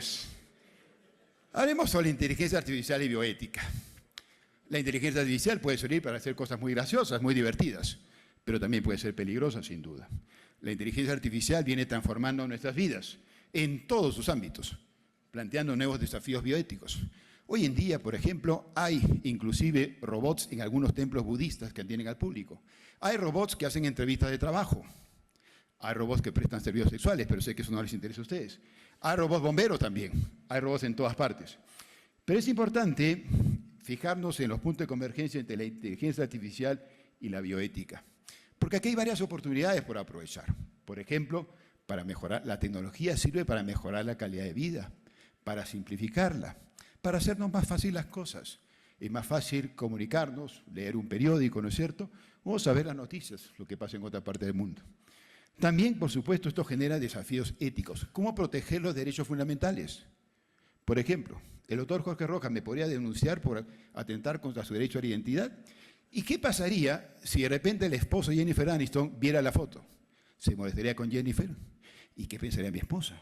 pues, hablemos sobre inteligencia artificial y bioética. La inteligencia artificial puede servir para hacer cosas muy graciosas, muy divertidas, pero también puede ser peligrosa, sin duda. La inteligencia artificial viene transformando nuestras vidas en todos sus ámbitos, planteando nuevos desafíos bioéticos. Hoy en día, por ejemplo, hay inclusive robots en algunos templos budistas que atienden al público. Hay robots que hacen entrevistas de trabajo. Hay robots que prestan servicios sexuales, pero sé que eso no les interesa a ustedes. Hay robots bomberos también. Hay robots en todas partes. Pero es importante fijarnos en los puntos de convergencia entre la inteligencia artificial y la bioética. Porque aquí hay varias oportunidades por aprovechar. Por ejemplo, para mejorar, la tecnología sirve para mejorar la calidad de vida, para simplificarla, para hacernos más fácil las cosas. Es más fácil comunicarnos, leer un periódico, ¿no es cierto? O saber las noticias, lo que pasa en otra parte del mundo. También, por supuesto, esto genera desafíos éticos. ¿Cómo proteger los derechos fundamentales? Por ejemplo, el doctor Jorge Rojas me podría denunciar por atentar contra su derecho a la identidad. ¿Y qué pasaría si de repente el esposo de Jennifer Aniston viera la foto? ¿Se molestaría con Jennifer? ¿Y qué pensaría mi esposa?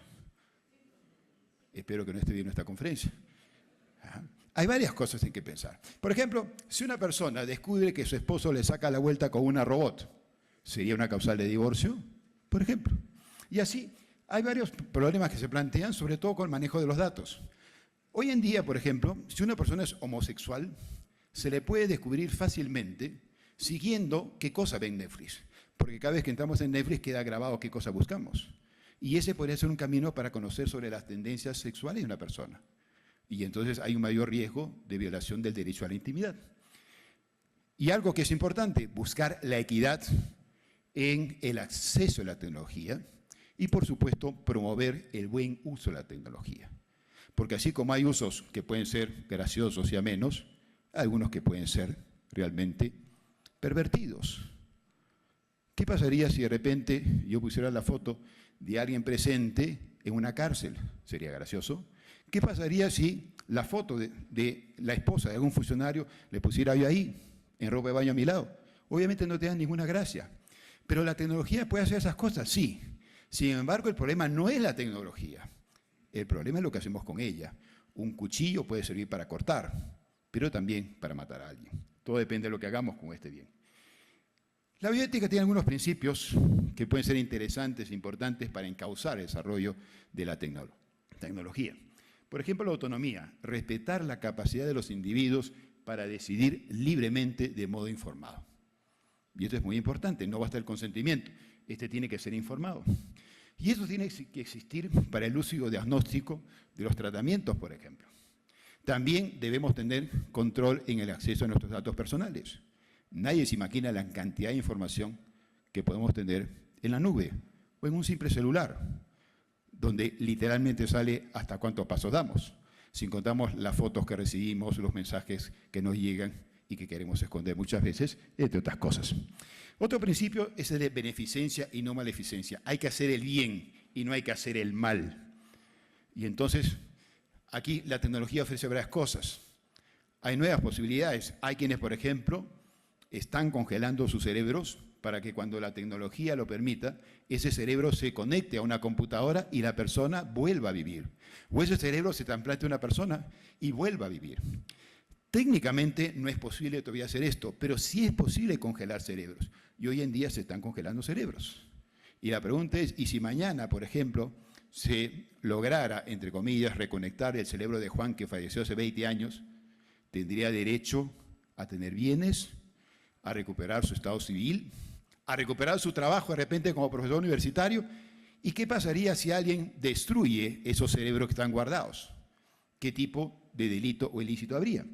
Espero que no esté viendo esta conferencia. Hay varias cosas en que pensar. Por ejemplo, si una persona descubre que su esposo le saca la vuelta con una robot, ¿sería una causal de divorcio? Por ejemplo. Y así, hay varios problemas que se plantean, sobre todo con el manejo de los datos. Hoy en día, por ejemplo, si una persona es homosexual, se le puede descubrir fácilmente siguiendo qué cosa ve en Netflix. Porque cada vez que entramos en Netflix queda grabado qué cosa buscamos. Y ese podría ser un camino para conocer sobre las tendencias sexuales de una persona. Y entonces hay un mayor riesgo de violación del derecho a la intimidad. Y algo que es importante, buscar la equidad en el acceso a la tecnología y, por supuesto, promover el buen uso de la tecnología. Porque así como hay usos que pueden ser graciosos y amenos, hay algunos que pueden ser realmente pervertidos. ¿Qué pasaría si de repente yo pusiera la foto de alguien presente en una cárcel? ¿Sería gracioso? ¿Qué pasaría si la foto de la esposa de algún funcionario le pusiera yo ahí, en ropa de baño a mi lado? Obviamente no te dan ninguna gracia. ¿Pero la tecnología puede hacer esas cosas? Sí. Sin embargo, el problema no es la tecnología. El problema es lo que hacemos con ella. Un cuchillo puede servir para cortar, pero también para matar a alguien. Todo depende de lo que hagamos con este bien. La bioética tiene algunos principios que pueden ser interesantes e importantes para encauzar el desarrollo de la tecnología. Por ejemplo, la autonomía, respetar la capacidad de los individuos para decidir libremente de modo informado. Y esto es muy importante, no basta el consentimiento, este tiene que ser informado. Y eso tiene que existir para el uso y diagnóstico de los tratamientos, por ejemplo. También debemos tener control en el acceso a nuestros datos personales. Nadie se imagina la cantidad de información que podemos tener en la nube o en un simple celular, donde literalmente sale hasta cuántos pasos damos, sin contamos las fotos que recibimos, los mensajes que nos llegan y que queremos esconder muchas veces, entre otras cosas. Otro principio es el de beneficencia y no maleficencia. Hay que hacer el bien y no hay que hacer el mal. Y entonces, aquí la tecnología ofrece varias cosas. Hay nuevas posibilidades. Hay quienes, por ejemplo, están congelando sus cerebros para que cuando la tecnología lo permita, ese cerebro se conecte a una computadora y la persona vuelva a vivir. O ese cerebro se trasplante a una persona y vuelva a vivir. Técnicamente no es posible todavía hacer esto, pero sí es posible congelar cerebros. Y hoy en día se están congelando cerebros. Y la pregunta es, ¿y si mañana, por ejemplo, se lograra, entre comillas, reconectar el cerebro de Juan, que falleció hace 20 años, tendría derecho a tener bienes, a recuperar su estado civil, a recuperar su trabajo de repente como profesor universitario? ¿Y qué pasaría si alguien destruye esos cerebros que están guardados? ¿Qué tipo de delito o ilícito habría?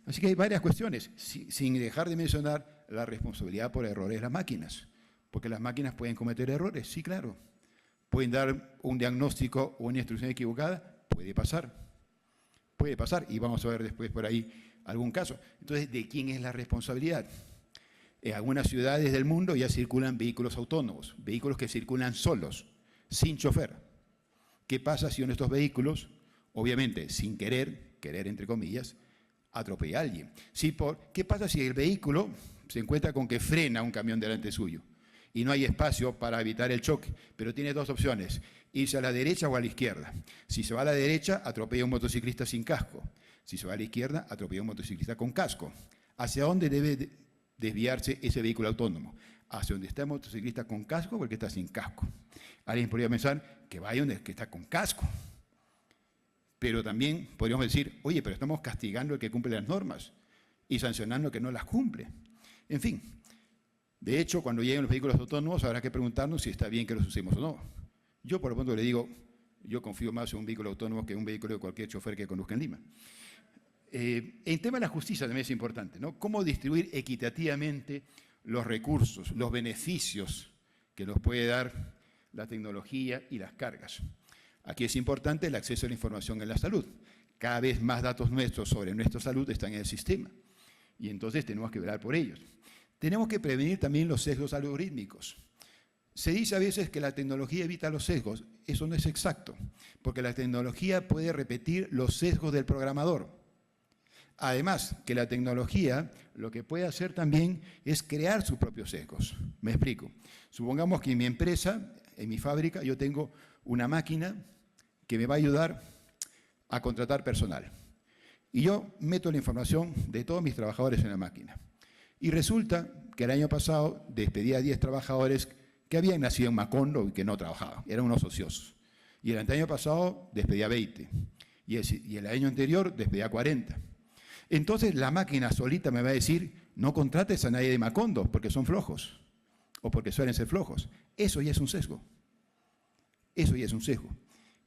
Así que hay varias cuestiones, sin dejar de mencionar la responsabilidad por errores de las máquinas, porque las máquinas pueden cometer errores, sí, claro. Pueden dar un diagnóstico o una instrucción equivocada, puede pasar, y vamos a ver después por ahí algún caso. Entonces, ¿de quién es la responsabilidad? En algunas ciudades del mundo ya circulan vehículos autónomos, vehículos que circulan solos, sin chofer. ¿Qué pasa si uno de estos vehículos, obviamente sin querer entre comillas, atropella a alguien? ¿Qué pasa si el vehículo se encuentra con que frena un camión delante suyo y no hay espacio para evitar el choque? Pero tiene dos opciones: irse a la derecha o a la izquierda. Si se va a la derecha, atropella a un motociclista sin casco. Si se va a la izquierda, atropella a un motociclista con casco. ¿Hacia dónde debe desviarse ese vehículo autónomo? Hacia donde está el motociclista con casco o el que está sin casco. Alguien podría pensar que vaya donde el que está con casco. Pero también podríamos decir, oye, pero estamos castigando al que cumple las normas y sancionando al que no las cumple. En fin, de hecho, cuando lleguen los vehículos autónomos habrá que preguntarnos si está bien que los usemos o no. Yo, por lo tanto, le digo, yo confío más en un vehículo autónomo que en un vehículo de cualquier chofer que conduzca en Lima. En tema de la justicia también es importante, ¿no? Cómo distribuir equitativamente los recursos, los beneficios que nos puede dar la tecnología y las cargas. Aquí es importante el acceso a la información en la salud. Cada vez más datos nuestros sobre nuestra salud están en el sistema y entonces tenemos que velar por ellos. Tenemos que prevenir también los sesgos algorítmicos. Se dice a veces que la tecnología evita los sesgos. Eso no es exacto, porque la tecnología puede repetir los sesgos del programador. Además, que la tecnología lo que puede hacer también es crear sus propios sesgos. Me explico. Supongamos que en mi empresa, en mi fábrica, yo tengo una máquina que me va a ayudar a contratar personal. Y yo meto la información de todos mis trabajadores en la máquina. Y resulta que el año pasado despedí a 10 trabajadores que habían nacido en Macondo y que no trabajaban, eran unos ociosos. Y el año pasado despedí a 20. Y el año anterior despedí a 40. Entonces la máquina solita me va a decir, no contrates a nadie de Macondo porque son flojos o porque suelen ser flojos. Eso ya es un sesgo. Eso ya es un sesgo.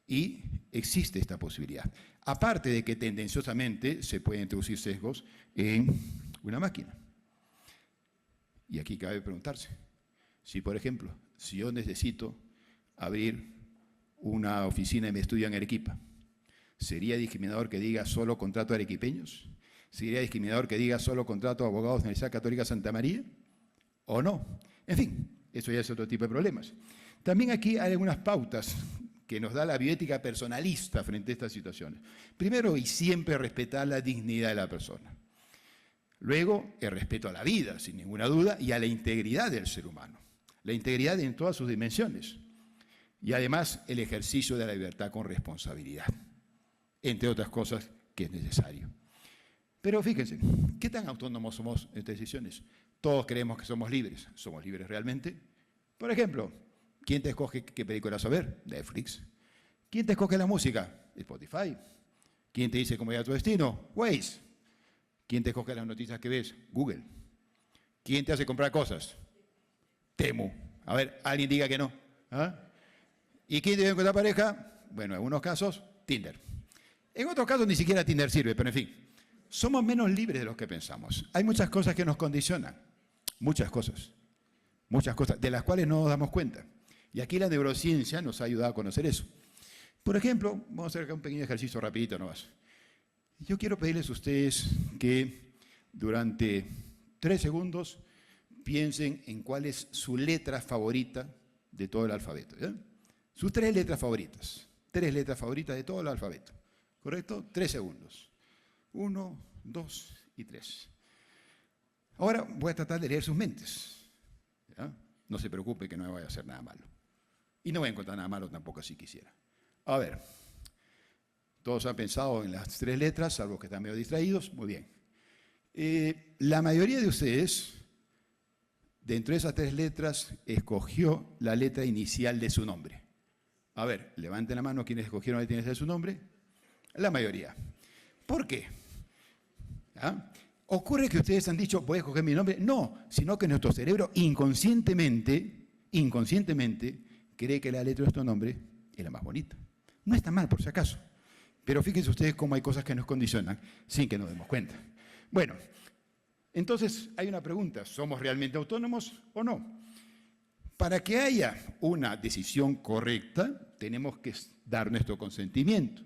Y existe esta posibilidad. Aparte de que tendenciosamente se pueden introducir sesgos en una máquina. Y aquí cabe preguntarse, si por ejemplo, si yo necesito abrir una oficina de mi estudio en Arequipa, ¿sería discriminador que diga solo contrato a arequipeños? ¿Sería discriminador que diga solo contrato a abogados de la Universidad Católica Santa María? ¿O no? En fin, eso ya es otro tipo de problemas. También aquí hay algunas pautas que nos da la bioética personalista frente a estas situaciones. Primero y siempre respetar la dignidad de la persona. Luego, el respeto a la vida, sin ninguna duda, y a la integridad del ser humano. La integridad en todas sus dimensiones. Y además, el ejercicio de la libertad con responsabilidad. Entre otras cosas que es necesario. Pero fíjense, ¿qué tan autónomos somos en estas decisiones? Todos creemos que somos libres. ¿Somos libres realmente? Por ejemplo, ¿quién te escoge qué películas a ver? Netflix. ¿Quién te escoge la música? Spotify. ¿Quién te dice cómo llegar a tu destino? Waze. ¿Quién te escoge las noticias que ves? Google. ¿Quién te hace comprar cosas? Temu. A ver, alguien diga que no. ¿Ah? ¿Y quién te viene con la pareja? Bueno, en algunos casos, Tinder. En otros casos ni siquiera Tinder sirve, pero en fin. Somos menos libres de lo que pensamos. Hay muchas cosas que nos condicionan. Muchas cosas, de las cuales no nos damos cuenta. Y aquí la neurociencia nos ha ayudado a conocer eso. Por ejemplo, vamos a hacer acá un pequeño ejercicio rapidito nomás. Yo quiero pedirles a ustedes que durante 3 segundos piensen en cuál es su letra favorita de todo el alfabeto. ¿Ya? Sus 3 letras favoritas. 3 letras favoritas de todo el alfabeto. ¿Correcto? 3 segundos. 1, 2 y 3. Ahora voy a tratar de leer sus mentes. ¿Ya? No se preocupe que no me vaya a hacer nada malo. Y no voy a encontrar nada malo tampoco si quisiera. A ver, todos han pensado en las 3 letras, salvo que están medio distraídos. Muy bien. La mayoría de ustedes, dentro de esas 3 letras, escogió la letra inicial de su nombre. A ver, levanten la mano quienes escogieron la letra inicial de su nombre. La mayoría. ¿Por qué? ¿Ah? ¿Ocurre que ustedes han dicho, voy a escoger mi nombre? No, sino que nuestro cerebro inconscientemente cree que la letra de nuestro nombre es la más bonita. No está mal, por si acaso. Pero fíjense ustedes cómo hay cosas que nos condicionan sin que nos demos cuenta. Bueno, entonces hay una pregunta, ¿somos realmente autónomos o no? Para que haya una decisión correcta, tenemos que dar nuestro consentimiento.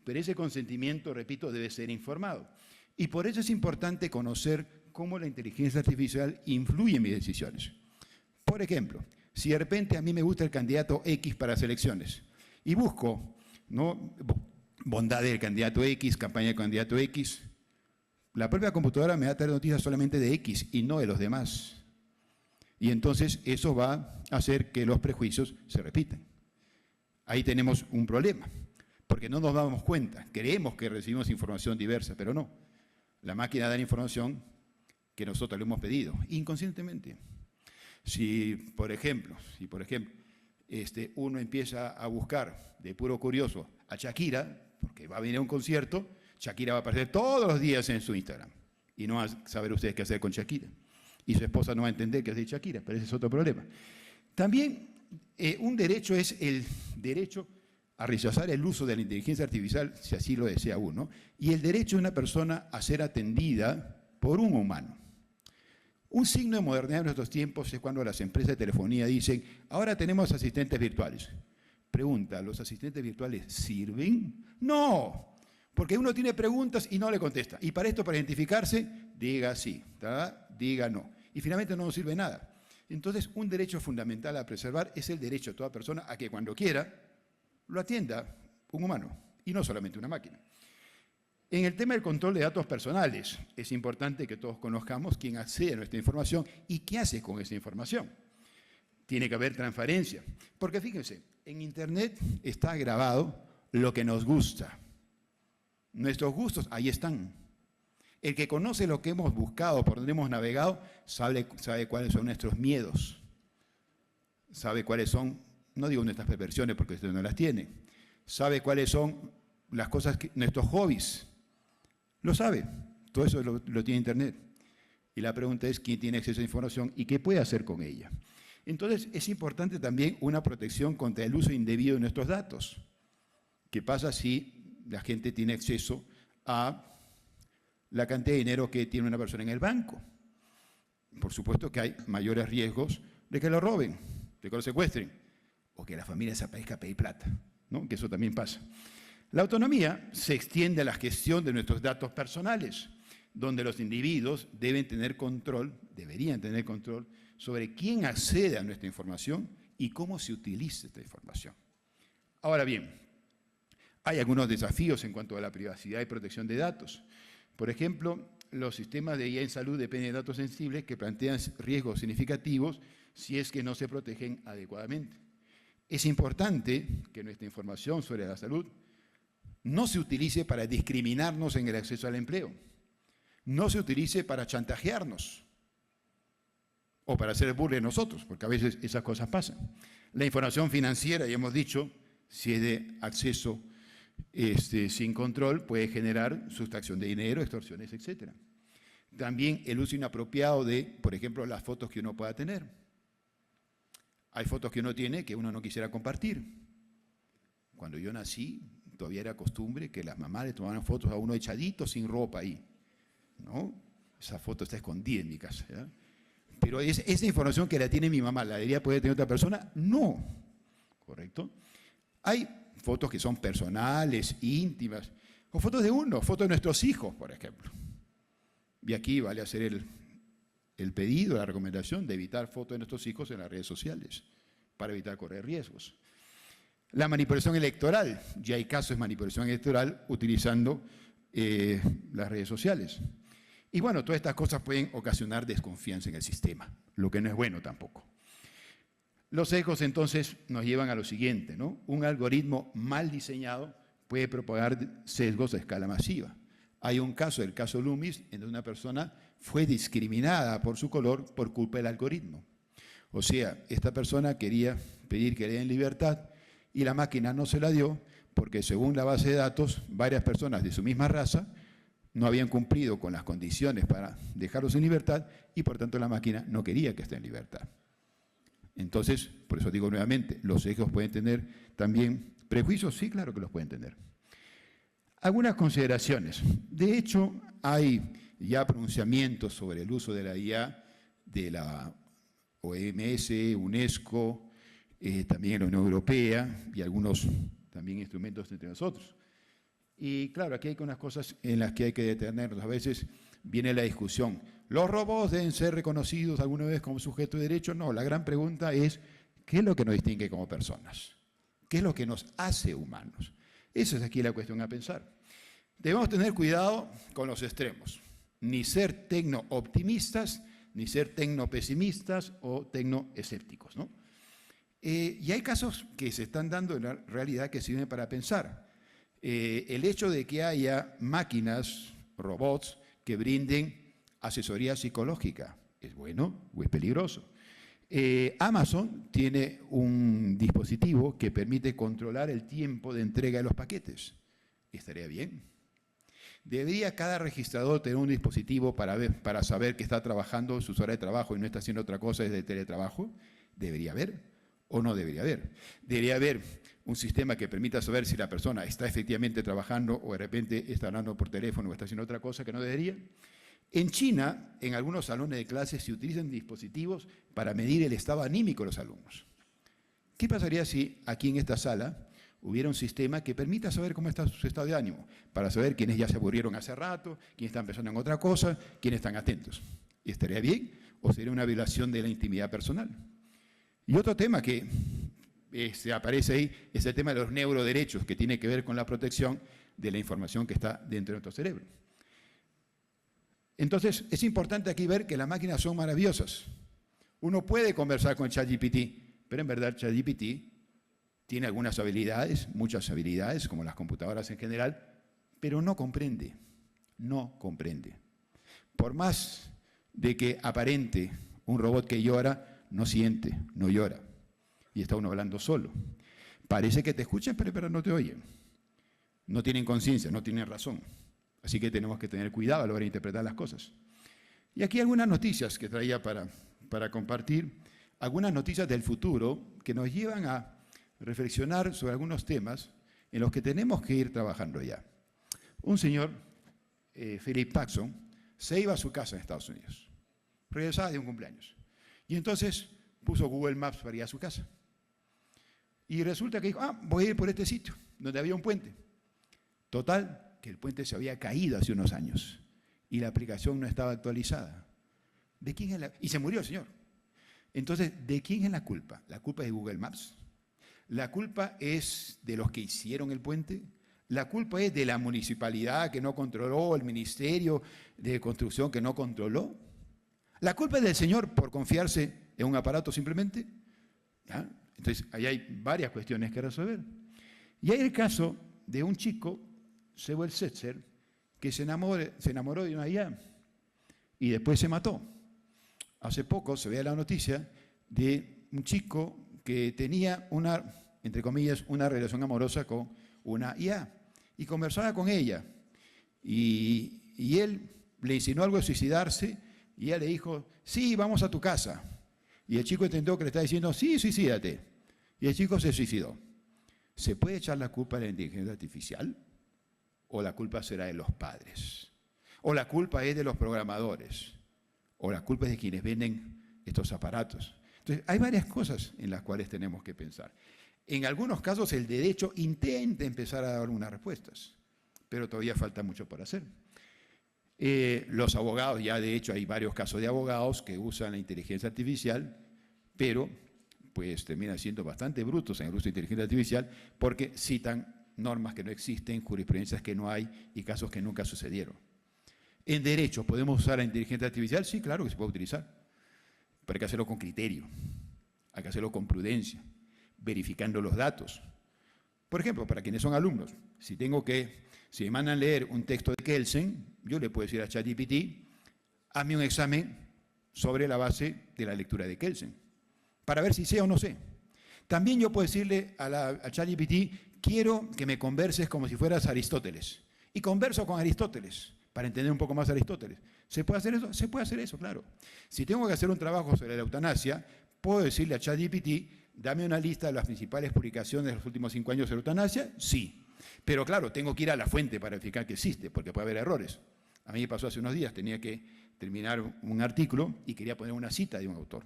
Pero ese consentimiento, repito, debe ser informado. Y por eso es importante conocer cómo la inteligencia artificial influye en mis decisiones. Por ejemplo, si de repente a mí me gusta el candidato X para las elecciones y busco, ¿no?, bondad del candidato X, campaña del candidato X, la propia computadora me va a traer noticias solamente de X y no de los demás. Y entonces eso va a hacer que los prejuicios se repitan. ahí tenemos un problema, porque no nos damos cuenta. Creemos que recibimos información diversa, pero no. La máquina da la información que nosotros le hemos pedido, inconscientemente. Si, por ejemplo, uno empieza a buscar de puro curioso a Shakira, porque va a venir a un concierto, Shakira va a aparecer todos los días en su Instagram. Y no van a saber ustedes qué hacer con Shakira. Y su esposa no va a entender qué hacer Shakira, pero ese es otro problema. También un derecho es el derecho a rechazar el uso de la inteligencia artificial, si así lo desea uno, y el derecho de una persona a ser atendida por un humano. Un signo de modernidad en nuestros tiempos es cuando las empresas de telefonía dicen, ahora tenemos asistentes virtuales. Pregunta, ¿los asistentes virtuales sirven? No, porque uno tiene preguntas y no le contesta. Y para esto, para identificarse, diga sí, ¿tá? Diga no. Y finalmente no nos sirve nada. Entonces, un derecho fundamental a preservar es el derecho de toda persona a que cuando quiera lo atienda un humano y no solamente una máquina. En el tema del control de datos personales, es importante que todos conozcamos quién accede a nuestra información y qué hace con esa información. Tiene que haber transparencia, porque fíjense, en Internet está grabado lo que nos gusta. Nuestros gustos ahí están. El que conoce lo que hemos buscado, por donde hemos navegado, sabe cuáles son nuestros miedos, sabe cuáles son, no digo nuestras perversiones porque usted no las tiene, sabe cuáles son las cosas, nuestros hobbies. Lo sabe, todo eso lo tiene Internet. Y la pregunta es quién tiene acceso a esa información y qué puede hacer con ella. Entonces, es importante también una protección contra el uso indebido de nuestros datos. ¿Qué pasa si la gente tiene acceso a la cantidad de dinero que tiene una persona en el banco? Por supuesto que hay mayores riesgos de que lo roben, de que lo secuestren, o que la familia se aparezca a pedir plata, ¿no? Que eso también pasa. La autonomía se extiende a la gestión de nuestros datos personales, donde los individuos deberían tener control sobre quién accede a nuestra información y cómo se utiliza esta información. Ahora bien, hay algunos desafíos en cuanto a la privacidad y protección de datos. Por ejemplo, los sistemas de IA en salud dependen de datos sensibles que plantean riesgos significativos si es que no se protegen adecuadamente. Es importante que nuestra información sobre la salud no se utilice para discriminarnos en el acceso al empleo, no se utilice para chantajearnos o para hacer burla de nosotros, porque a veces esas cosas pasan. La información financiera, ya hemos dicho, si es de acceso sin control, puede generar sustracción de dinero, extorsiones, etc. También el uso inapropiado de, por ejemplo, las fotos que uno pueda tener. Hay fotos que uno tiene que uno no quisiera compartir. Cuando yo nací, todavía era costumbre que las mamás le tomaran fotos a uno echadito sin ropa ahí, ¿no? Esa foto está escondida en mi casa, ¿ya? Pero esa información que la tiene mi mamá, ¿la debería poder tener otra persona? No, ¿correcto? Hay fotos que son personales, íntimas, o fotos de uno, fotos de nuestros hijos, por ejemplo. Y aquí vale hacer el pedido, la recomendación de evitar fotos de nuestros hijos en las redes sociales, para evitar correr riesgos. La manipulación electoral, ya hay casos de manipulación electoral utilizando las redes sociales. Y bueno, todas estas cosas pueden ocasionar desconfianza en el sistema, lo que no es bueno tampoco. Los sesgos entonces nos llevan a lo siguiente, ¿no? Un algoritmo mal diseñado puede propagar sesgos a escala masiva. Hay un caso, el caso Loomis, en donde una persona fue discriminada por su color por culpa del algoritmo. O sea, esta persona quería pedir que le den libertad y la máquina no se la dio porque según la base de datos, varias personas de su misma raza no habían cumplido con las condiciones para dejarlos en libertad y por tanto la máquina no quería que esté en libertad. Entonces, por eso digo nuevamente, los sesgos pueden tener también prejuicios, sí, claro que los pueden tener. Algunas consideraciones. De hecho, hay ya pronunciamientos sobre el uso de la IA de la OMS, UNESCO, también en la Unión Europea y algunos también instrumentos entre nosotros. Y claro, aquí hay unas cosas en las que hay que detenernos. A veces viene la discusión, ¿los robots deben ser reconocidos alguna vez como sujetos de derecho? No, la gran pregunta es, ¿qué es lo que nos distingue como personas? ¿Qué es lo que nos hace humanos? Esa es aquí la cuestión a pensar. Debemos tener cuidado con los extremos, ni ser tecno-optimistas, ni ser tecno-pesimistas o tecno-escépticos, ¿no? Y hay casos que se están dando en la realidad que sirven para pensar. El hecho de que haya máquinas, robots, que brinden asesoría psicológica, ¿es bueno o es peligroso? Amazon tiene un dispositivo que permite controlar el tiempo de entrega de los paquetes. ¿Estaría bien? ¿Debería cada registrador tener un dispositivo para saber que está trabajando sus horas de trabajo y no está haciendo otra cosa desde teletrabajo? ¿Debería haber o no debería haber? ¿Debería haber un sistema que permita saber si la persona está efectivamente trabajando o de repente está hablando por teléfono o está haciendo otra cosa que no debería? En China, en algunos salones de clases se utilizan dispositivos para medir el estado anímico de los alumnos. ¿Qué pasaría si aquí en esta sala hubiera un sistema que permita saber cómo está su estado de ánimo? Para saber quiénes ya se aburrieron hace rato, quiénes están pensando en otra cosa, quiénes están atentos. ¿Estaría bien o sería una violación de la intimidad personal? Y otro tema que se aparece ahí es el tema de los neuroderechos, que tiene que ver con la protección de la información que está dentro de nuestro cerebro. Entonces, es importante aquí ver que las máquinas son maravillosas. Uno puede conversar con ChatGPT, pero en verdad ChatGPT tiene algunas habilidades, muchas habilidades, como las computadoras en general, pero no comprende, no comprende. Por más de que aparente un robot que llora, no siente, no llora. Y está uno hablando solo. Parece que te escuchan, pero no te oyen. No tienen conciencia, no tienen razón. Así que tenemos que tener cuidado a la hora de interpretar las cosas. Y aquí algunas noticias que traía para compartir, algunas noticias del futuro que nos llevan a reflexionar sobre algunos temas en los que tenemos que ir trabajando ya. Un señor, Philip Paxson, se iba a su casa en Estados Unidos. Regresaba de un cumpleaños. Y entonces puso Google Maps para ir a su casa. Y resulta que dijo, voy a ir por este sitio, donde había un puente. Total, que el puente se había caído hace unos años y la aplicación no estaba actualizada. ¿De quién es y se murió el señor. Entonces, ¿de quién es la culpa? ¿La culpa es de Google Maps? ¿La culpa es de los que hicieron el puente? ¿La culpa es de la municipalidad que no controló, el ministerio de construcción que no controló? ¿La culpa es del señor por confiarse en un aparato simplemente? ¿Ya? Entonces, ahí hay varias cuestiones que resolver. Y hay el caso de un chico, Sewell Setzer, que se enamoró de una IA y después se mató. Hace poco se veía la noticia de un chico que tenía entre comillas, una relación amorosa con una IA y conversaba con ella. Y él le insinuó algo de suicidarse y ella le dijo, sí, vamos a tu casa. Y el chico entendió que le estaba diciendo, sí, suicídate. Y el chico se suicidó. ¿Se puede echar la culpa a la inteligencia artificial? ¿O la culpa será de los padres? ¿O la culpa es de los programadores? ¿O la culpa es de quienes venden estos aparatos? Entonces, hay varias cosas en las cuales tenemos que pensar. En algunos casos el derecho intenta empezar a dar unas respuestas, pero todavía falta mucho por hacer. Los abogados, ya de hecho hay varios casos de abogados que usan la inteligencia artificial, pero pues terminan siendo bastante brutos en el uso de inteligencia artificial porque citan normas que no existen, jurisprudencias que no hay y casos que nunca sucedieron. En derecho, ¿podemos usar la inteligencia artificial? Sí, claro que se puede utilizar, pero hay que hacerlo con criterio, hay que hacerlo con prudencia, verificando los datos. Por ejemplo, para quienes son alumnos, si me mandan leer un texto de Kelsen, yo le puedo decir a ChatGPT, hazme un examen sobre la base de la lectura de Kelsen, para ver si sé o no sé. También yo puedo decirle a ChatGPT, quiero que me converses como si fueras Aristóteles. Y converso con Aristóteles, para entender un poco más a Aristóteles. ¿Se puede hacer eso? Se puede hacer eso, claro. Si tengo que hacer un trabajo sobre la eutanasia, puedo decirle a ChatGPT, dame una lista de las principales publicaciones de los últimos 5 años de eutanasia. Sí. Pero claro, tengo que ir a la fuente para verificar que existe, porque puede haber errores. A mí me pasó hace unos días, tenía que terminar un artículo y quería poner una cita de un autor.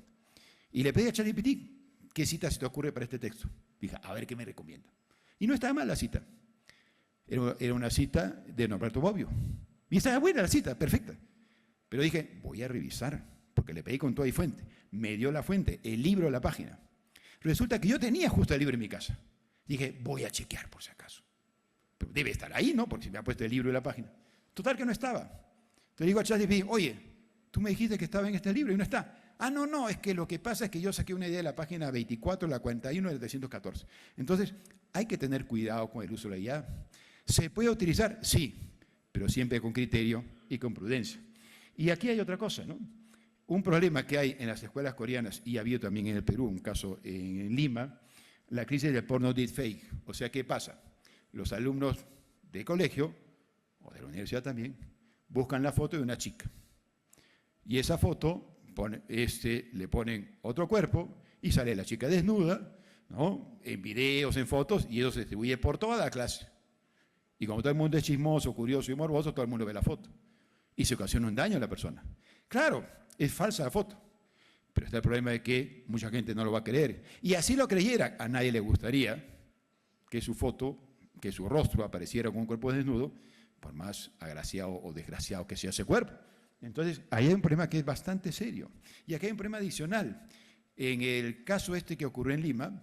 Y le pedí a ChatGPT, ¿qué cita se te ocurre para este texto? Dije, a ver qué me recomienda. Y no estaba mal la cita. Era una cita de Norberto Bobbio. Y estaba buena la cita, perfecta. Pero dije, voy a revisar, porque le pedí con toda y fuente. Me dio la fuente, el libro, la página. Resulta que yo tenía justo el libro en mi casa. Dije, voy a chequear por si acaso. Pero debe estar ahí, ¿no? Porque si me ha puesto el libro y la página. Total que no estaba. Te digo a ChatGPT, oye, tú me dijiste que estaba en este libro y no está. Ah, no, no, es que lo que pasa es que yo saqué una idea de la página 24, la 41 y la 314. Entonces, hay que tener cuidado con el uso de la IA. ¿Se puede utilizar? Sí, pero siempre con criterio y con prudencia. Y aquí hay otra cosa, ¿no? Un problema que hay en las escuelas coreanas, y ha habido también en el Perú, un caso en Lima, la crisis del porno deepfake. O sea, ¿qué pasa? Los alumnos de colegio, o de la universidad también, buscan la foto de una chica. Y esa foto le ponen otro cuerpo y sale la chica desnuda, ¿no? En videos, en fotos, y eso se distribuye por toda la clase. Y como todo el mundo es chismoso, curioso y morboso, todo el mundo ve la foto. Y se ocasiona un daño a la persona. Claro, es falsa la foto, pero está el problema de que mucha gente no lo va a creer. Y así lo creyera, a nadie le gustaría que su foto, que su rostro apareciera con un cuerpo desnudo, por más agraciado o desgraciado que sea ese cuerpo. Entonces, ahí hay un problema que es bastante serio. Y aquí hay un problema adicional. En el caso este que ocurrió en Lima,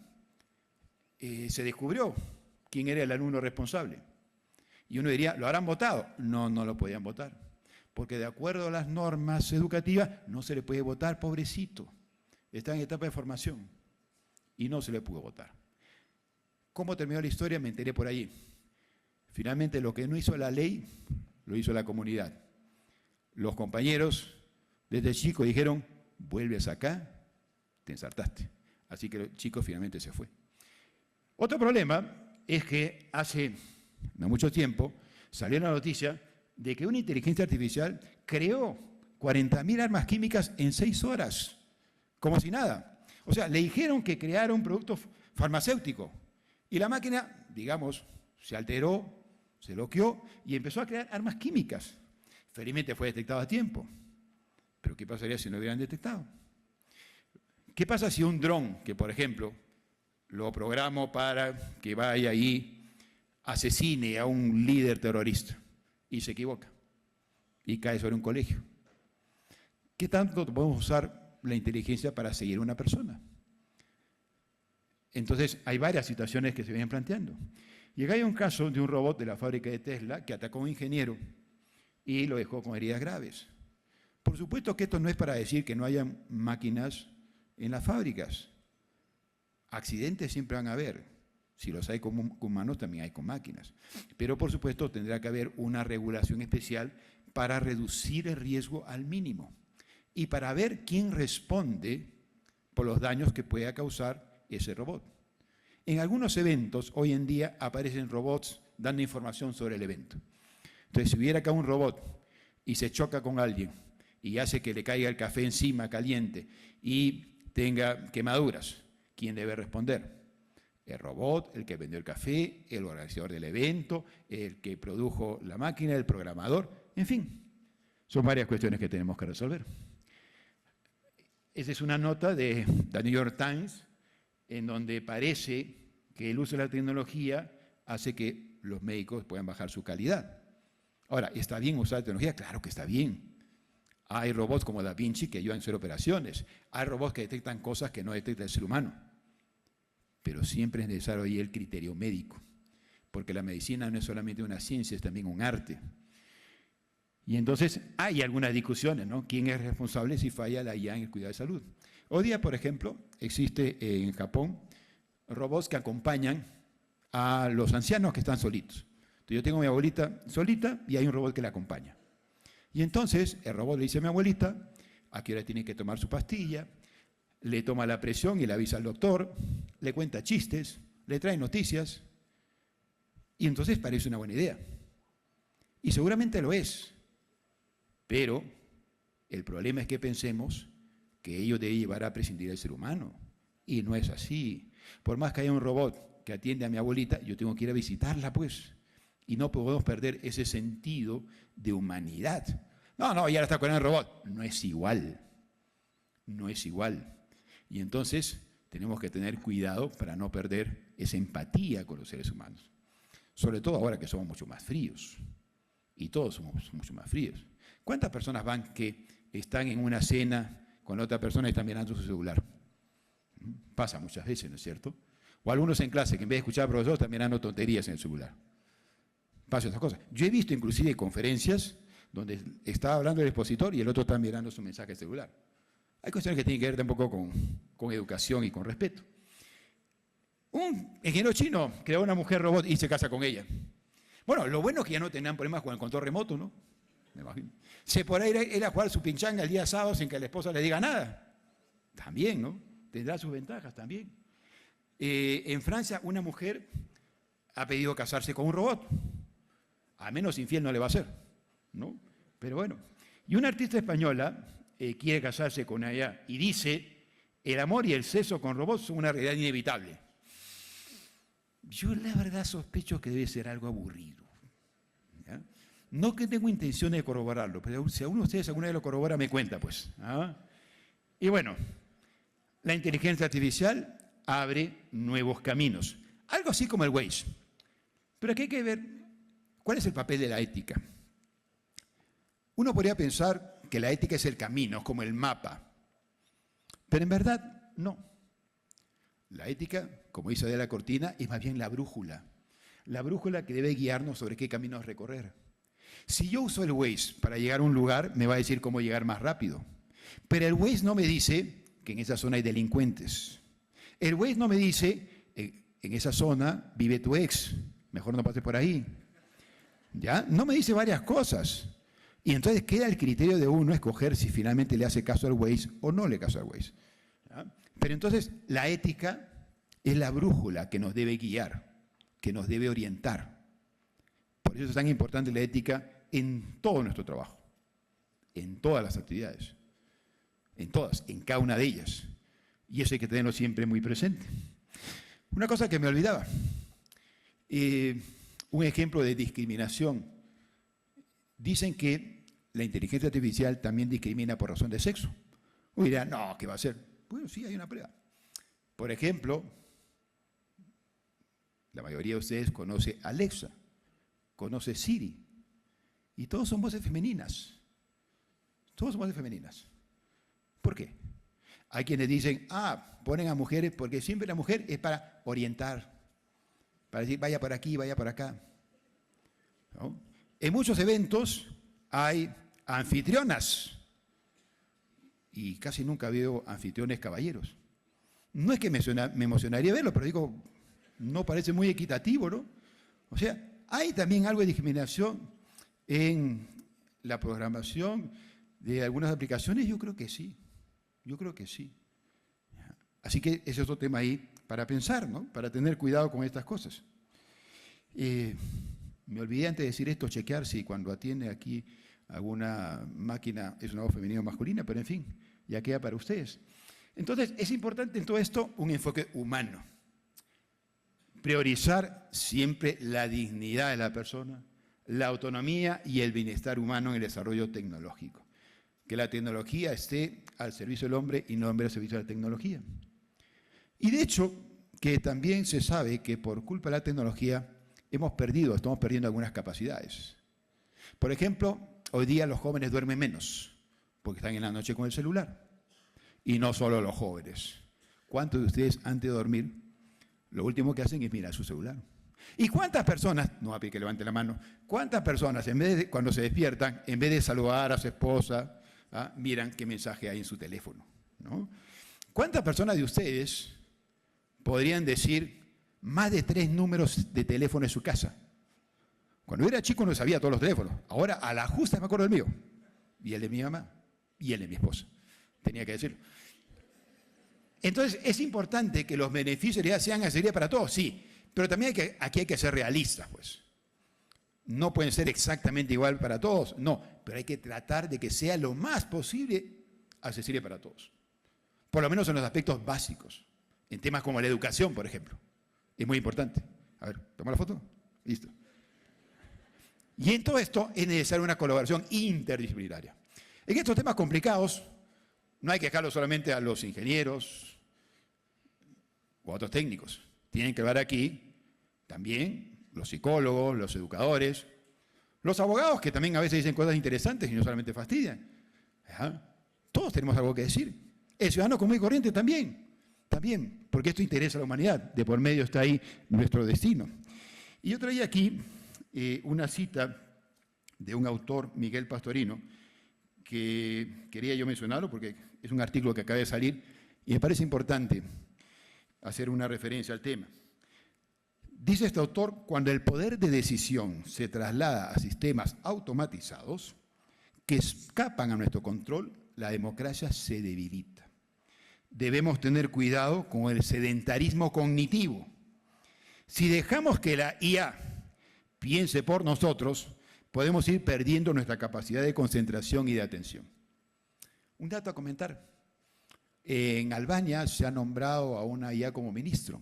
se descubrió quién era el alumno responsable. Y uno diría, ¿lo habrán votado? No, no lo podían votar. Porque de acuerdo a las normas educativas, no se le puede votar, pobrecito. Está en etapa de formación. Y no se le pudo votar. ¿Cómo terminó la historia? Me enteré por allí. Finalmente, lo que no hizo la ley, lo hizo la comunidad. Los compañeros, desde chico, dijeron, vuelves acá, te ensartaste. Así que el chico finalmente se fue. Otro problema es que hace no mucho tiempo salió la noticia de que una inteligencia artificial creó 40.000 armas químicas en 6 horas, como si nada. O sea, le dijeron que creara un producto farmacéutico y la máquina, digamos, se alteró, se bloqueó y empezó a crear armas químicas. Felizmente fue detectado a tiempo. Pero ¿qué pasaría si no hubieran detectado? ¿Qué pasa si un dron, que por ejemplo lo programo para que vaya y asesine a un líder terrorista y se equivoca y cae sobre un colegio? ¿Qué tanto podemos usar la inteligencia para seguir a una persona? Entonces, hay varias situaciones que se vienen planteando. Y acá hay un caso de un robot de la fábrica de Tesla que atacó a un ingeniero y lo dejó con heridas graves. Por supuesto que esto no es para decir que no haya máquinas en las fábricas. Accidentes siempre van a haber. Si los hay con humanos, también hay con máquinas. Pero, por supuesto, tendrá que haber una regulación especial para reducir el riesgo al mínimo y para ver quién responde por los daños que pueda causar ese robot. En algunos eventos, hoy en día, aparecen robots dando información sobre el evento. Entonces, si hubiera acá un robot y se choca con alguien y hace que le caiga el café encima caliente y tenga quemaduras, ¿quién debe responder? El robot, el que vendió el café, el organizador del evento, el que produjo la máquina, el programador, en fin. Son varias cuestiones que tenemos que resolver. Esa es una nota de The New York Times en donde parece que el uso de la tecnología hace que los médicos puedan bajar su calidad. Ahora, ¿está bien usar la tecnología? Claro que está bien. Hay robots como Da Vinci que ayudan a hacer operaciones. Hay robots que detectan cosas que no detecta el ser humano. Pero siempre es necesario ahí el criterio médico, porque la medicina no es solamente una ciencia, es también un arte. Y entonces hay algunas discusiones, ¿no? ¿Quién es responsable si falla la IA en el cuidado de salud? Hoy día, por ejemplo, existe en Japón robots que acompañan a los ancianos que están solitos. Entonces, yo tengo a mi abuelita solita y hay un robot que la acompaña. Y entonces el robot le dice a mi abuelita a qué hora tiene que tomar su pastilla, le toma la presión y le avisa al doctor, le cuenta chistes, le trae noticias, y entonces parece una buena idea. Y seguramente lo es, pero el problema es que pensemos que ello debe llevar a prescindir del ser humano, y no es así. Por más que haya un robot que atiende a mi abuelita, yo tengo que ir a visitarla, pues, y no podemos perder ese sentido de humanidad. No, ya está con el robot. No es igual, no es igual. Y entonces tenemos que tener cuidado para no perder esa empatía con los seres humanos. Sobre todo ahora que somos mucho más fríos. Y todos somos mucho más fríos. ¿Cuántas personas van que están en una cena con otra persona y están mirando su celular? Pasa muchas veces, ¿no es cierto? O algunos en clase que en vez de escuchar al profesor están mirando tonterías en el celular. Pasa esas cosas. Yo he visto inclusive conferencias donde estaba hablando el expositor y el otro está mirando su mensaje celular. Hay cuestiones que tienen que ver tampoco con educación y con respeto. Un ingeniero chino creó una mujer robot y se casa con ella. Bueno, lo bueno es que ya no tenían problemas con el control remoto, ¿no? Me imagino. Se podrá ir a jugar su pinchanga el día sábado sin que la esposa le diga nada. También, ¿no? Tendrá sus ventajas también. En Francia, una mujer ha pedido casarse con un robot. A menos infiel no le va a hacer, ¿no? Pero bueno. Y una artista española quiere casarse con ella y dice, el amor y el sexo con robots son una realidad inevitable. Yo la verdad sospecho que debe ser algo aburrido. ¿Ya? No que tengo intención de corroborarlo, pero si alguno de ustedes alguna vez lo corrobora, me cuenta, pues. ¿Ah? Y bueno, la inteligencia artificial abre nuevos caminos. Algo así como el Waze. Pero aquí hay que ver cuál es el papel de la ética. Uno podría pensar que la ética es el camino, es como el mapa. Pero en verdad, no. La ética, como dice Adela Cortina, es más bien la brújula. La brújula que debe guiarnos sobre qué caminos recorrer. Si yo uso el Waze para llegar a un lugar, me va a decir cómo llegar más rápido. Pero el Waze no me dice que en esa zona hay delincuentes. El Waze no me dice, en esa zona vive tu ex, mejor no pases por ahí. ¿Ya? No me dice varias cosas. Y entonces queda el criterio de uno escoger si finalmente le hace caso al Waze o no le hace caso al Waze. ¿Ya? Pero entonces la ética es la brújula que nos debe guiar, que nos debe orientar. Por eso es tan importante la ética en todo nuestro trabajo, en todas las actividades, en todas, en cada una de ellas. Y eso hay que tenerlo siempre muy presente. Una cosa que me olvidaba, un ejemplo de discriminación. Dicen que la inteligencia artificial también discrimina por razón de sexo. Uno dirá, no, ¿qué va a hacer? Bueno, sí, hay una prueba. Por ejemplo, la mayoría de ustedes conoce Alexa, conoce Siri, y todos son voces femeninas. Todos son voces femeninas. ¿Por qué? Hay quienes dicen, ponen a mujeres porque siempre la mujer es para orientar, para decir, vaya por aquí, vaya por acá. ¿No? En muchos eventos hay anfitrionas y casi nunca veo anfitriones caballeros. No es que me emocionaría verlo, pero digo, no parece muy equitativo, ¿no? O sea, hay también algo de discriminación en la programación de algunas aplicaciones. Yo creo que sí, yo creo que sí. Así que ese es otro tema ahí para pensar, ¿no? Para tener cuidado con estas cosas. Me olvidé antes de decir esto, chequear si cuando atiende aquí alguna máquina es una voz femenina o masculina, pero en fin, ya queda para ustedes. Entonces, es importante en todo esto un enfoque humano. Priorizar siempre la dignidad de la persona, la autonomía y el bienestar humano en el desarrollo tecnológico. Que la tecnología esté al servicio del hombre y no el hombre al servicio de la tecnología. Y de hecho, que también se sabe que por culpa de la tecnología estamos perdiendo algunas capacidades. Por ejemplo, hoy día los jóvenes duermen menos, porque están en la noche con el celular. Y no solo los jóvenes. ¿Cuántos de ustedes antes de dormir, lo último que hacen es mirar su celular? ¿Y cuántas personas, no va a pedir que levante la mano, cuántas personas cuando se despiertan, en vez de saludar a su esposa, miran qué mensaje hay en su teléfono? ¿No? ¿Cuántas personas de ustedes podrían decir más de 3 números de teléfono en su casa? Cuando yo era chico no sabía todos los teléfonos. Ahora a la justa me acuerdo del mío. Y el de mi mamá. Y el de mi esposa. Tenía que decirlo. Entonces es importante que los beneficios sean accesibles para todos, sí. Pero también aquí hay que ser realistas, pues. No pueden ser exactamente igual para todos, no. Pero hay que tratar de que sea lo más posible accesible para todos. Por lo menos en los aspectos básicos. En temas como la educación, por ejemplo. Es muy importante. A ver, toma la foto. Listo. Y en todo esto es necesaria una colaboración interdisciplinaria. En estos temas complicados, no hay que dejarlo solamente a los ingenieros o a otros técnicos. Tienen que ver aquí también los psicólogos, los educadores, los abogados que también a veces dicen cosas interesantes y no solamente fastidian. Todos tenemos algo que decir. El ciudadano común y corriente también, porque esto interesa a la humanidad. De por medio está ahí nuestro destino. Y yo traía aquí una cita de un autor, Miguel Pastorino, que quería yo mencionarlo porque es un artículo que acaba de salir y me parece importante hacer una referencia al tema. Dice este autor, cuando el poder de decisión se traslada a sistemas automatizados que escapan a nuestro control, la democracia se debilita. Debemos tener cuidado con el sedentarismo cognitivo. Si dejamos que la IA piense por nosotros, podemos ir perdiendo nuestra capacidad de concentración y de atención. Un dato a comentar. En Albania se ha nombrado a una IA como ministro.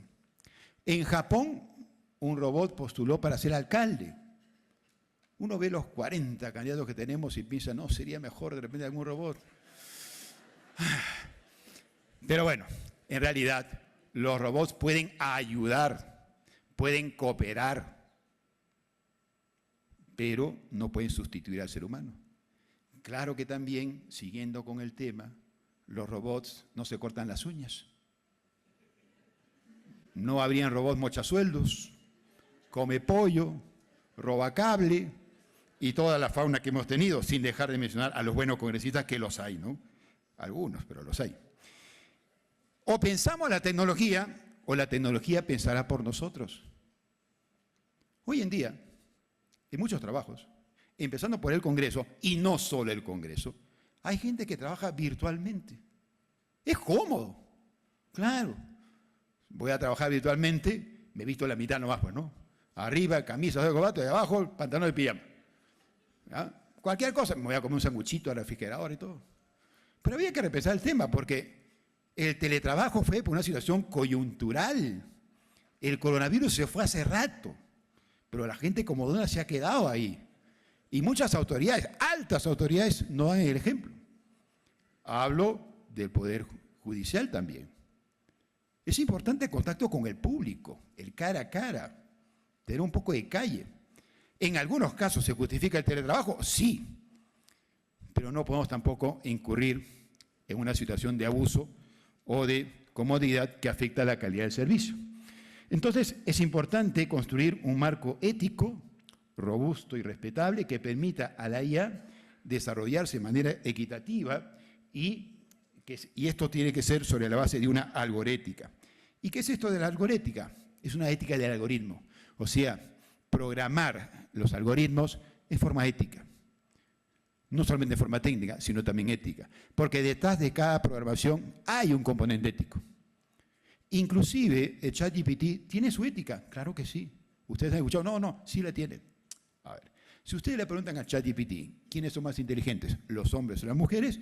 En Japón, un robot postuló para ser alcalde. Uno ve los 40 candidatos que tenemos y piensa, no, sería mejor de repente algún robot. Pero bueno, en realidad los robots pueden ayudar, pueden cooperar, pero no pueden sustituir al ser humano. Claro que también, siguiendo con el tema, los robots no se cortan las uñas. No habrían robots mochasueldos, come pollo, roba cable y toda la fauna que hemos tenido, sin dejar de mencionar a los buenos congresistas que los hay, ¿no? Algunos, pero los hay. O pensamos la tecnología, o la tecnología pensará por nosotros. Hoy en día, en muchos trabajos, empezando por el Congreso, y no solo el Congreso, hay gente que trabaja virtualmente. Es cómodo, claro. Voy a trabajar virtualmente, me he visto la mitad nomás, pues, ¿no? Arriba, camisa de corbata, y abajo, pantalón de pijama. ¿Ya? Cualquier cosa, me voy a comer un sanguchito al refrigerador y todo. Pero había que repensar el tema, porque el teletrabajo fue por una situación coyuntural. El coronavirus se fue hace rato, pero la gente como dona se ha quedado ahí. Y muchas autoridades, altas autoridades, no dan el ejemplo. Hablo del Poder Judicial también. Es importante el contacto con el público, el cara a cara, tener un poco de calle. En algunos casos se justifica el teletrabajo, sí, pero no podemos tampoco incurrir en una situación de abuso o de comodidad que afecta a la calidad del servicio. Entonces, es importante construir un marco ético, robusto y respetable que permita a la IA desarrollarse de manera equitativa y esto tiene que ser sobre la base de una algorética. ¿Y qué es esto de la algorética? Es una ética del algoritmo, o sea, programar los algoritmos en forma ética. No solamente de forma técnica, sino también ética. Porque detrás de cada programación hay un componente ético. Inclusive, el ChatGPT tiene su ética. Claro que sí. Ustedes han escuchado, no, sí la tiene. A ver, si ustedes le preguntan al ChatGPT, ¿quiénes son más inteligentes, los hombres o las mujeres?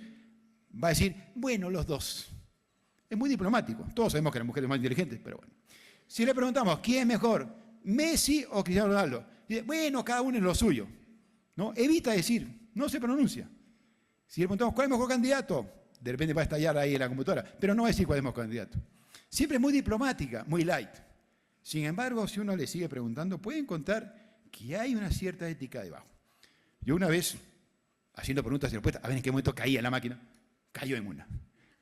Va a decir, bueno, los dos. Es muy diplomático. Todos sabemos que las mujeres son más inteligentes, pero bueno. Si le preguntamos, ¿quién es mejor, Messi o Cristiano Ronaldo? Dice, bueno, cada uno es lo suyo. ¿No? Evita decir, no se pronuncia. Si le preguntamos, ¿cuál es el mejor candidato? De repente va a estallar ahí en la computadora, pero no va a decir cuál es el mejor candidato. Siempre es muy diplomática, muy light. Sin embargo, si uno le sigue preguntando, puede encontrar que hay una cierta ética debajo. Yo una vez, haciendo preguntas y respuestas, a ver en qué momento caía la máquina, cayó en una.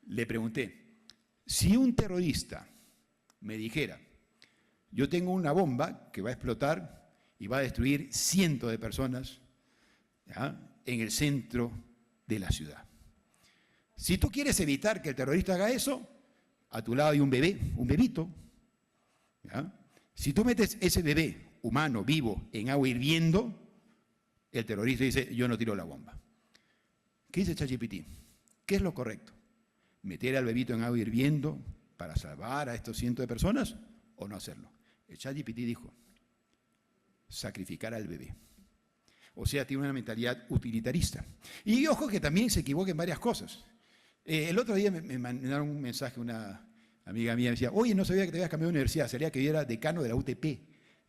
Le pregunté, si un terrorista me dijera, yo tengo una bomba que va a explotar y va a destruir cientos de personas, ¿ya?, en el centro de la ciudad. Si tú quieres evitar que el terrorista haga eso, a tu lado hay un bebé, un bebito. ¿Ya? Si tú metes ese bebé humano, vivo, en agua hirviendo, el terrorista dice, yo no tiro la bomba. ¿Qué dice ChatGPT? ¿Qué es lo correcto? ¿Meter al bebito en agua hirviendo para salvar a estos cientos de personas o no hacerlo? El ChatGPT dijo, sacrificar al bebé. O sea, tiene una mentalidad utilitarista. Y ojo que también se equivoca en varias cosas. El otro día me mandaron un mensaje, una amiga mía me decía, oye, no sabía que te habías cambiado de universidad, sería que yo era decano de la UTP.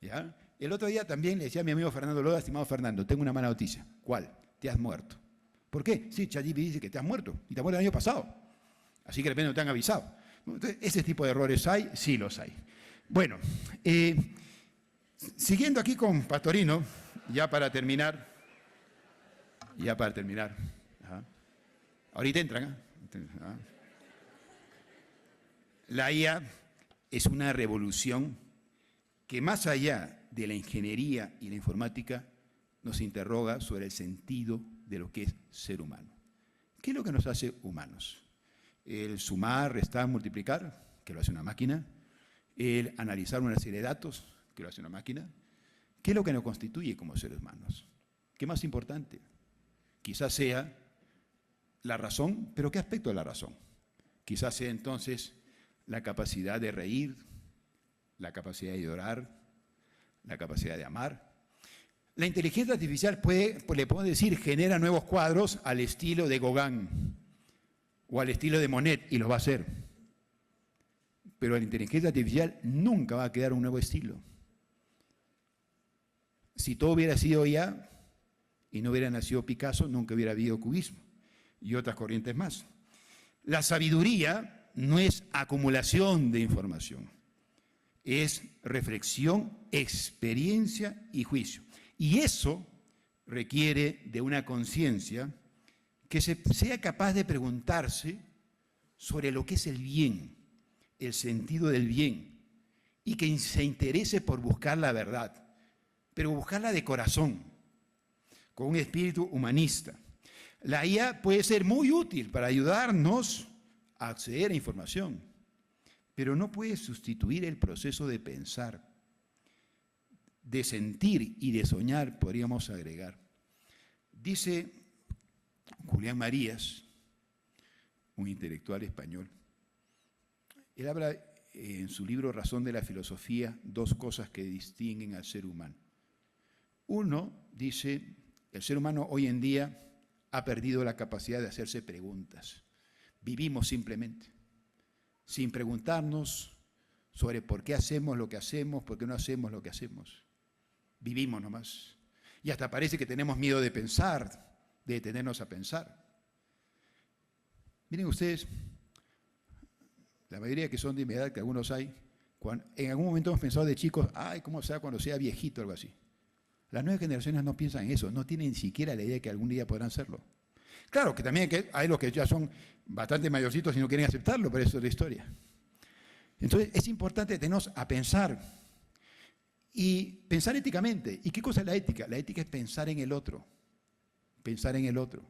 ¿Ya? El otro día también le decía a mi amigo Fernando Loda, estimado Fernando, tengo una mala noticia. ¿Cuál? Te has muerto. ¿Por qué? Sí, ChatGPT dice que te has muerto, y te has muerto el año pasado. Así que de repente no te han avisado. Entonces, ese tipo de errores hay, sí los hay. Bueno, siguiendo aquí con Pastorino, ya para terminar. Ajá. Ahorita entran, ¿eh? La IA es una revolución que más allá de la ingeniería y la informática nos interroga sobre el sentido de lo que es ser humano. ¿Qué es lo que nos hace humanos? El sumar, restar, multiplicar, que lo hace una máquina. El analizar una serie de datos, que lo hace una máquina. ¿Qué es lo que nos constituye como seres humanos? ¿Qué más importante? Quizás sea la razón, pero ¿qué aspecto de la razón? Quizás sea entonces la capacidad de reír, la capacidad de llorar, la capacidad de amar. La inteligencia artificial le podemos decir, genera nuevos cuadros al estilo de Gauguin o al estilo de Monet, y los va a hacer. Pero la inteligencia artificial nunca va a crear un nuevo estilo. Si todo hubiera sido ya y no hubiera nacido Picasso, nunca hubiera habido cubismo y otras corrientes más. La sabiduría no es acumulación de información, es reflexión, experiencia y juicio. Y eso requiere de una conciencia que sea capaz de preguntarse sobre lo que es el bien, el sentido del bien, y que se interese por buscar la verdad, pero buscarla de corazón, con un espíritu humanista. La IA puede ser muy útil para ayudarnos a acceder a información, pero no puede sustituir el proceso de pensar, de sentir y de soñar, podríamos agregar. Dice Julián Marías, un intelectual español, él habla en su libro Razón de la Filosofía, dos cosas que distinguen al ser humano. Uno, dice, el ser humano hoy en día ha perdido la capacidad de hacerse preguntas. Vivimos simplemente, sin preguntarnos sobre por qué hacemos lo que hacemos, por qué no hacemos lo que hacemos. Vivimos nomás. Y hasta parece que tenemos miedo de pensar, de detenernos a pensar. Miren ustedes, la mayoría que son de mi edad, que algunos hay, en algún momento hemos pensado de chicos, ay, ¿cómo será cuando sea viejito o algo así? Las nuevas generaciones no piensan en eso, no tienen ni siquiera la idea de que algún día podrán hacerlo. Claro que también hay los que ya son bastante mayorcitos y no quieren aceptarlo, pero eso es la historia. Entonces es importante detenernos a pensar y pensar éticamente. ¿Y qué cosa es la ética? La ética es pensar en el otro, pensar en el otro.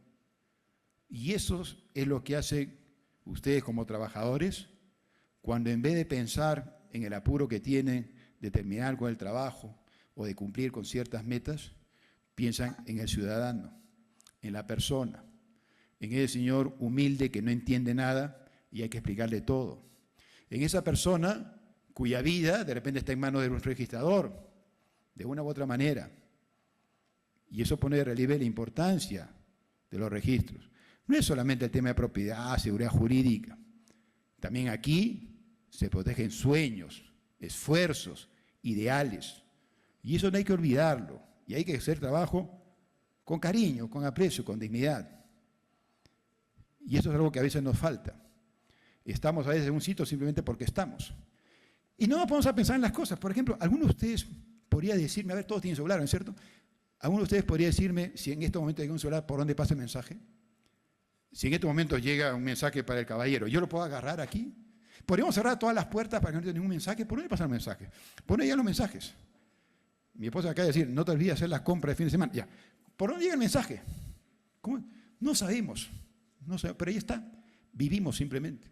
Y eso es lo que hacen ustedes como trabajadores cuando en vez de pensar en el apuro que tienen de terminar con el trabajo o de cumplir con ciertas metas, piensan en el ciudadano, en la persona, en ese señor humilde que no entiende nada y hay que explicarle todo. En esa persona cuya vida de repente está en manos de un registrador, de una u otra manera. Y eso pone de relieve la importancia de los registros. No es solamente el tema de propiedad, seguridad jurídica. También aquí se protegen sueños, esfuerzos, ideales. Y eso no hay que olvidarlo. Y hay que hacer trabajo con cariño, con aprecio, con dignidad. Y eso es algo que a veces nos falta. Estamos a veces en un sitio simplemente porque estamos. Y no nos ponemos a pensar en las cosas. Por ejemplo, alguno de ustedes podría decirme, a ver, todos tienen celular, ¿no es cierto? ¿Alguno de ustedes podría decirme si en este momento llega un celular, por dónde pasa el mensaje? Si en este momento llega un mensaje para el caballero, ¿yo lo puedo agarrar aquí? ¿Podríamos cerrar todas las puertas para que no tenga ningún mensaje? ¿Por dónde pasa el mensaje? Pon ahí los mensajes. Mi esposa acaba de decir, no te olvides hacer las compras de fin de semana. Ya. ¿Por dónde llega el mensaje? ¿Cómo? No sabemos. No sabemos, pero ahí está. Vivimos simplemente.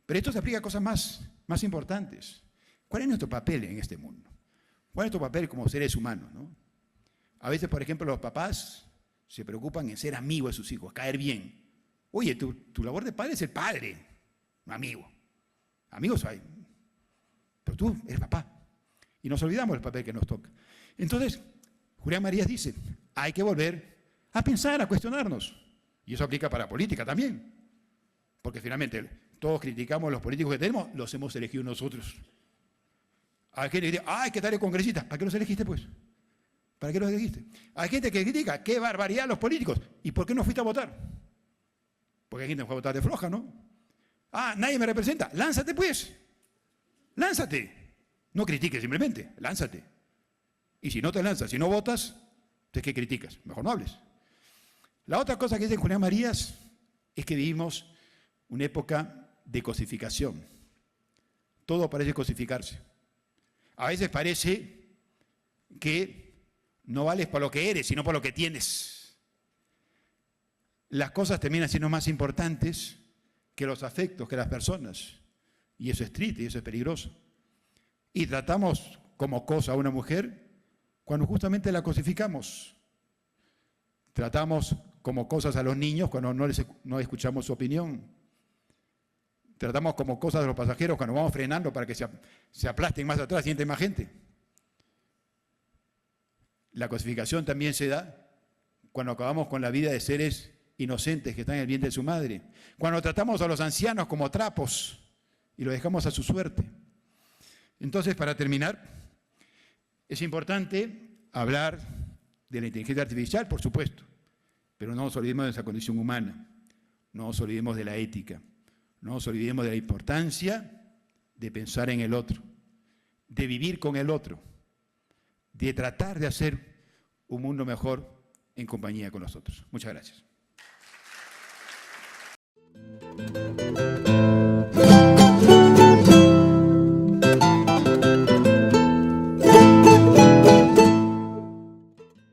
Pero esto se aplica a cosas más importantes. ¿Cuál es nuestro papel en este mundo? ¿Cuál es nuestro papel como seres humanos, ¿no? A veces, por ejemplo, los papás se preocupan en ser amigos de sus hijos, caer bien. Oye, tu labor de padre es ser padre, no amigo. Amigos hay. Pero tú eres papá. Y nos olvidamos del papel que nos toca. Entonces, Julián Marías dice, hay que volver a pensar, a cuestionarnos. Y eso aplica para la política también. Porque finalmente todos criticamos a los políticos que tenemos, los hemos elegido nosotros. Hay gente que dice, ay, ¿qué tal el congresista? ¿Para qué los elegiste, pues? ¿Para qué los elegiste? Hay gente que critica, qué barbaridad los políticos. ¿Y por qué no fuiste a votar? Porque hay gente que fue a votar de floja, ¿no? Ah, nadie me representa. Lánzate, pues. Lánzate. No critiques simplemente, lánzate. Y si no te lanzas, si no votas, entonces ¿qué criticas? Mejor no hables. La otra cosa que dice Julián Marías es que vivimos una época de cosificación. Todo parece cosificarse. A veces parece que no vales por lo que eres, sino por lo que tienes. las cosas terminan siendo más importantes que los afectos, que las personas. Y eso es triste y eso es peligroso. Y tratamos como cosa a una mujer cuando justamente la cosificamos. Tratamos como cosas a los niños cuando no escuchamos su opinión. Tratamos como cosas a los pasajeros cuando vamos frenando para que se aplasten más atrás y entre más gente. La cosificación también se da cuando acabamos con la vida de seres inocentes que están en el vientre de su madre. Cuando tratamos a los ancianos como trapos y los dejamos a su suerte. Entonces, para terminar, es importante hablar de la inteligencia artificial, por supuesto, pero no nos olvidemos de esa condición humana, no nos olvidemos de la ética, no nos olvidemos de la importancia de pensar en el otro, de vivir con el otro, de tratar de hacer un mundo mejor en compañía con los otros. Muchas gracias.